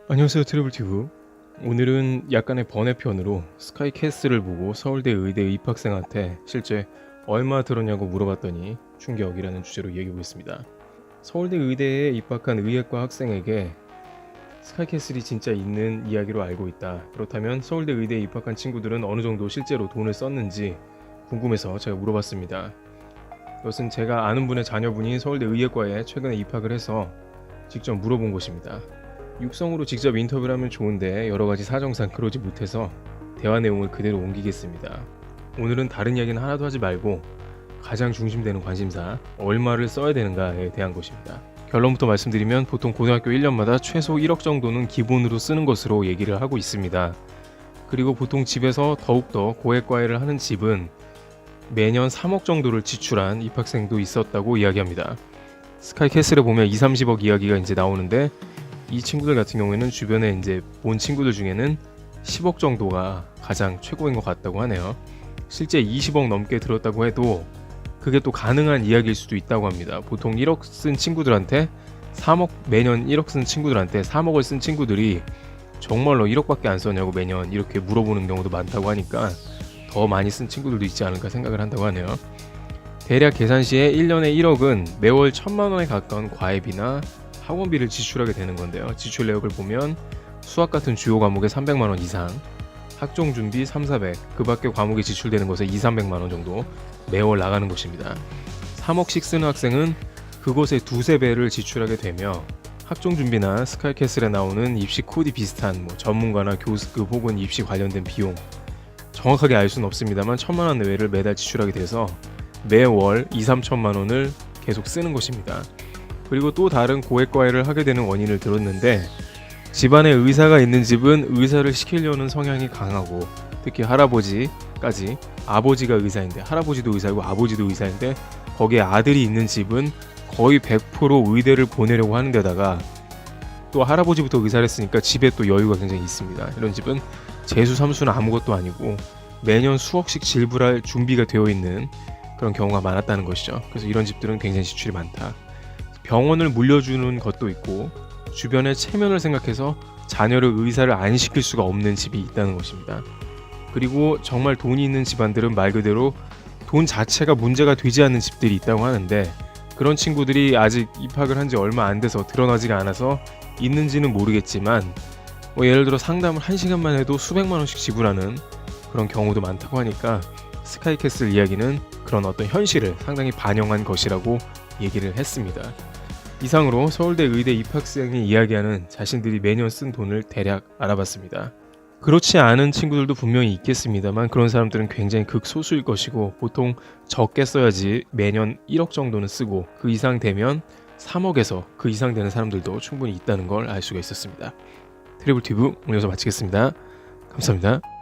안녕하세요, 트래블튜브. 오늘은 약간의 번외편으로 스카이캐슬을 보고 서울대 의대 입학생한테 실제 얼마 들었냐고 물어봤더니 충격이라는 주제로 얘기해보겠습니다. 서울대 의대에 입학한 의예과 학생에게 스카이캐슬이 진짜 있는 이야기로 알고 있다. 그렇다면 서울대 의대에 입학한 친구들은 어느 정도 실제로 돈을 썼는지 궁금해서 제가 물어봤습니다. 이것은 제가 아는 분의 자녀분이 서울대 의예과에 최근에 입학을 해서 직접 물어본 것입니다. 육성으로 직접 인터뷰를 하면 좋은데 여러가지 사정상 그러지 못해서 대화 내용을 그대로 옮기겠습니다. 오늘은 다른 이야기는 하나도 하지 말고 가장 중심되는 관심사, 얼마를 써야 되는가에 대한 것입니다. 결론부터 말씀드리면 보통 고등학교 1년마다 최소 1억 정도는 기본으로 쓰는 것으로 얘기를 하고 있습니다. 그리고 보통 집에서 더욱더 고액과외를 하는 집은 매년 3억 정도를 지출한 입학생도 있었다고 이야기합니다. 스카이캐슬에 보면 2-30억 이야기가 이제 나오는데 이 친구들 같은 경우에는 주변에 이제 본 친구들 중에는 10억 정도가 가장 최고인 것 같다고 하네요. 실제 20억 넘게 들었다고 해도 그게 또 가능한 이야기일 수도 있다고 합니다. 보통 1억 쓴 친구들한테 3억, 매년 1억 쓴 친구들한테 3억을 쓴 친구들이 정말로 1억밖에 안 썼냐고 매년 이렇게 물어보는 경우도 많다고 하니까 더 많이 쓴 친구들도 있지 않을까 생각을 한다고 하네요. 대략 계산 시에 1년에 1억은 매월 1,000만 원에 가까운 과외비나 학원비를 지출하게 되는 건데요. 지출 내역을 보면 수학 같은 주요 과목에 300만 원 이상, 학종 준비 3-400, 그 밖에 과목에 지출되는 것에 2-300만 원 정도 매월 나가는 것입니다. 3억씩 쓰는 학생은 그것의 2-3배를 지출하게 되며 학종 준비나 스카이캐슬에 나오는 입시 코디 비슷한 전문가나 교수급 혹은 입시 관련된 비용 정확하게 알 수는 없습니다만 1,000만 원 내외를 매달 지출하게 돼서 매월 2-3천만 원을 계속 쓰는 것입니다. 그리고 또 다른 고액과외를 하게 되는 원인을 들었는데 집안에 의사가 있는 집은 의사를 시키려는 성향이 강하고 특히 할아버지까지 아버지가 의사인데 할아버지도 의사이고 아버지도 의사인데 거기에 아들이 있는 집은 거의 100% 의대를 보내려고 하는 데다가 또 할아버지부터 의사를 했으니까 집에 또 여유가 굉장히 있습니다. 이런 집은 재수 삼수는 아무것도 아니고 매년 수억씩 지불할 준비가 되어 있는 그런 경우가 많았다는 것이죠. 그래서 이런 집들은 굉장히 지출이 많다. 병원을 물려주는 것도 있고 주변의 체면을 생각해서 자녀를 의사를 안 시킬 수가 없는 집이 있다는 것입니다. 그리고 정말 돈이 있는 집안들은 말 그대로 돈 자체가 문제가 되지 않는 집들이 있다고 하는데 그런 친구들이 아직 입학을 한 지 얼마 안 돼서 드러나지가 않아서 있는지는 모르겠지만 예를 들어 상담을 1시간만 해도 수백만 원씩 지불하는 그런 경우도 많다고 하니까 스카이캐슬 이야기는 그런 어떤 현실을 상당히 반영한 것이라고 얘기를 했습니다. 이상으로 서울대 의대 입학생이 이야기하는 자신들이 매년 쓴 돈을 대략 알아봤습니다. 그렇지 않은 친구들도 분명히 있겠습니다만 그런 사람들은 굉장히 극소수일 것이고 보통 적게 써야지 매년 1억 정도는 쓰고 그 이상 되면 3억에서 그 이상 되는 사람들도 충분히 있다는 걸 알 수가 있었습니다. 트래블튜브 오늘 여기서 마치겠습니다. 감사합니다.